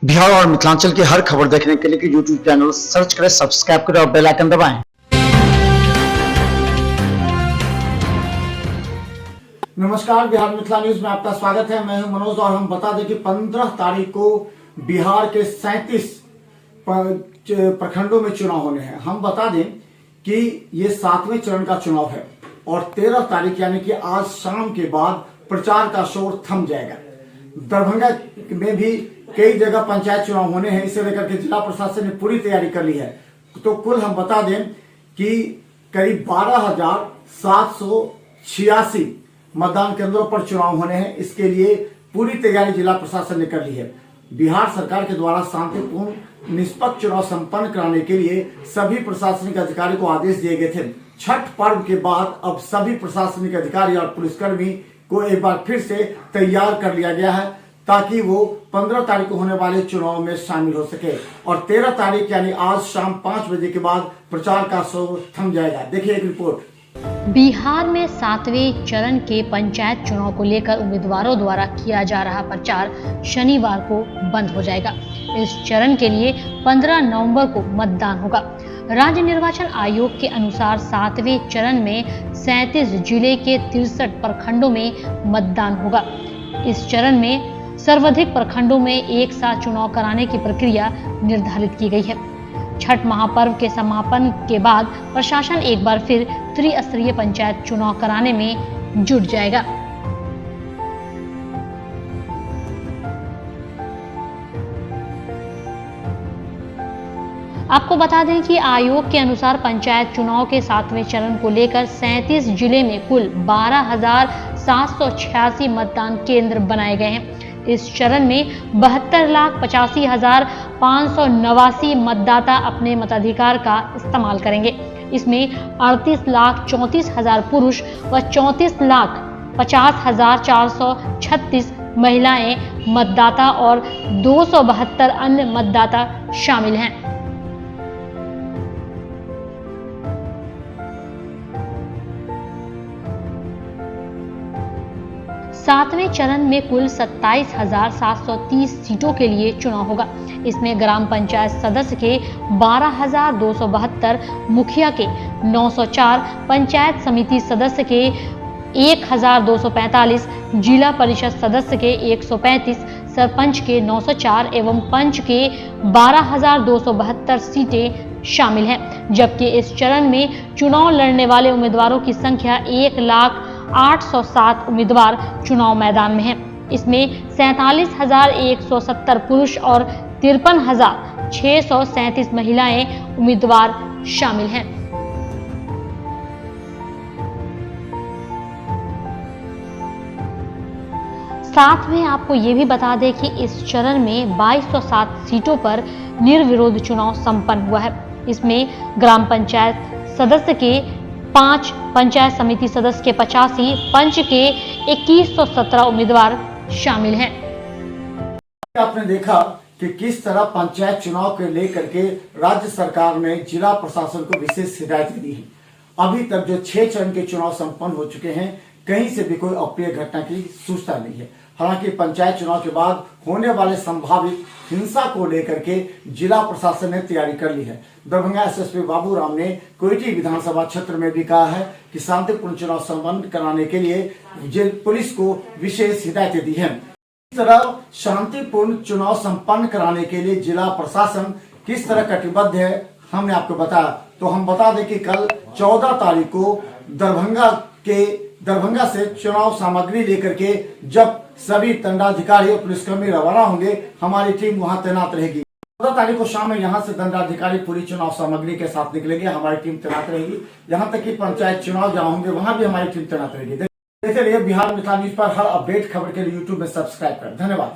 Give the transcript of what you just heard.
बिहार और मिथिलांचल की हर खबर देखने के लिए यूट्यूब चैनल सर्च करें, सब्सक्राइब करें और बेल आइकन दबाएं। नमस्कार, बिहार मिथिला न्यूज में आपका स्वागत है। मैं हूं मनोज और हम बता दें कि 15 तारीख को बिहार के 37 प्रखंडों में चुनाव होने हैं। हम बता दें कि ये 7वें चरण का चुनाव है और 13 तारीख यानी कि आज शाम के बाद प्रचार का शोर थम जाएगा। दरभंगा में भी कई जगह पंचायत चुनाव होने हैं, इसे लेकर के जिला प्रशासन ने पूरी तैयारी कर ली है। तो कुल हम बता दें कि करीब 12,786 मतदान केंद्रों पर चुनाव होने हैं। इसके लिए पूरी तैयारी जिला प्रशासन ने कर ली है। बिहार सरकार के द्वारा शांतिपूर्ण निष्पक्ष चुनाव संपन्न कराने के लिए सभी प्रशासनिक अधिकारी को आदेश दिए गए थे। छठ पर्व के बाद अब सभी प्रशासनिक अधिकारी और पुलिसकर्मी को एक बार फिर से तैयार कर लिया गया है ताकि वो 15 तारीख को होने वाले चुनाव में शामिल हो सके और 13 तारीख यानी आज शाम 5 बजे के बाद प्रचार का शोर थम जाएगा। देखिए एक रिपोर्ट। बिहार में 7वें चरण के पंचायत चुनाव को लेकर उम्मीदवारों द्वारा किया जा रहा प्रचार शनिवार को बंद हो जाएगा। इस चरण के लिए 15 नवंबर को मतदान होगा। राज्य निर्वाचन आयोग के अनुसार 7वें चरण में 37 जिले के 63 प्रखंडों में मतदान होगा। इस चरण में सर्वाधिक प्रखंडों में एक साथ चुनाव कराने की प्रक्रिया निर्धारित की गई है। छठ महापर्व के समापन के बाद प्रशासन एक बार फिर त्रिस्तरीय पंचायत चुनाव कराने में जुट जाएगा। आपको बता दें कि आयोग के अनुसार पंचायत चुनाव के 7वें चरण को लेकर 37 जिले में कुल 12,786 मतदान केंद्र बनाए गए हैं। इस चरण में 72,85,589 मतदाता अपने मताधिकार का इस्तेमाल करेंगे। इसमें 38,34,000 पुरुष व 34,50,436 महिलाएं मतदाता और 272 अन्य मतदाता शामिल हैं। सातवें चरण में कुल 27,730 सीटों के लिए चुनाव होगा। इसमें ग्राम पंचायत सदस्य के 12,272, मुखिया के 904, पंचायत समिति सदस्य के 1,245, जिला परिषद सदस्य के 135, सरपंच के 904 एवं पंच के 12,272 सीटें शामिल हैं। जबकि इस चरण में चुनाव लड़ने वाले उम्मीदवारों की संख्या 1,08,07 उम्मीदवार चुनाव मैदान में हैं। इसमें 47,170 पुरुष और 53,637 महिलाएं उम्मीदवार शामिल हैं। साथ में आपको ये भी बता दें कि इस चरण में 2207 सीटों पर निर्विरोध चुनाव संपन्न हुआ है। इसमें ग्राम पंचायत सदस्य के 5, पंचायत समिति सदस्य के 85, पंच के 2117 उम्मीदवार शामिल हैं। आपने देखा कि किस तरह पंचायत चुनाव के लेकर के राज्य सरकार ने जिला प्रशासन को विशेष हिदायतें दी है। अभी तक जो 6 चरण के चुनाव संपन्न हो चुके हैं, कहीं से भी कोई अप्रिय घटना की सूचना नहीं है। हालांकि पंचायत चुनाव के बाद होने वाले संभावित हिंसा को लेकर के जिला प्रशासन ने तैयारी कर ली है। दरभंगा एसएसपी बाबूराम ने कोयटी विधानसभा क्षेत्र में भी कहा है कि शांतिपूर्ण चुनाव संपन्न कराने के लिए पुलिस को विशेष हिदायतें दी है। इस तरह शांतिपूर्ण चुनाव संपन्न कराने के लिए जिला प्रशासन किस तरह कटिबद्ध है, हमने आपको बताया। तो हम बता दें कि कल 14 तारीख को दरभंगा से चुनाव सामग्री लेकर के जब सभी दंडाधिकारी और पुलिसकर्मी रवाना होंगे, हमारी टीम वहां तैनात रहेगी। 14 तारीख को शाम में यहां से दंडाधिकारी पूरी चुनाव सामग्री के साथ निकलेंगे, हमारी टीम तैनात रहेगी। यहां तक कि पंचायत चुनाव जहां होंगे वहां भी हमारी टीम तैनात रहेगी। देखते रहिए बिहार मिथिला न्यूज पर हर अपडेट खबर के लिए यूट्यूब में सब्सक्राइब करें। धन्यवाद।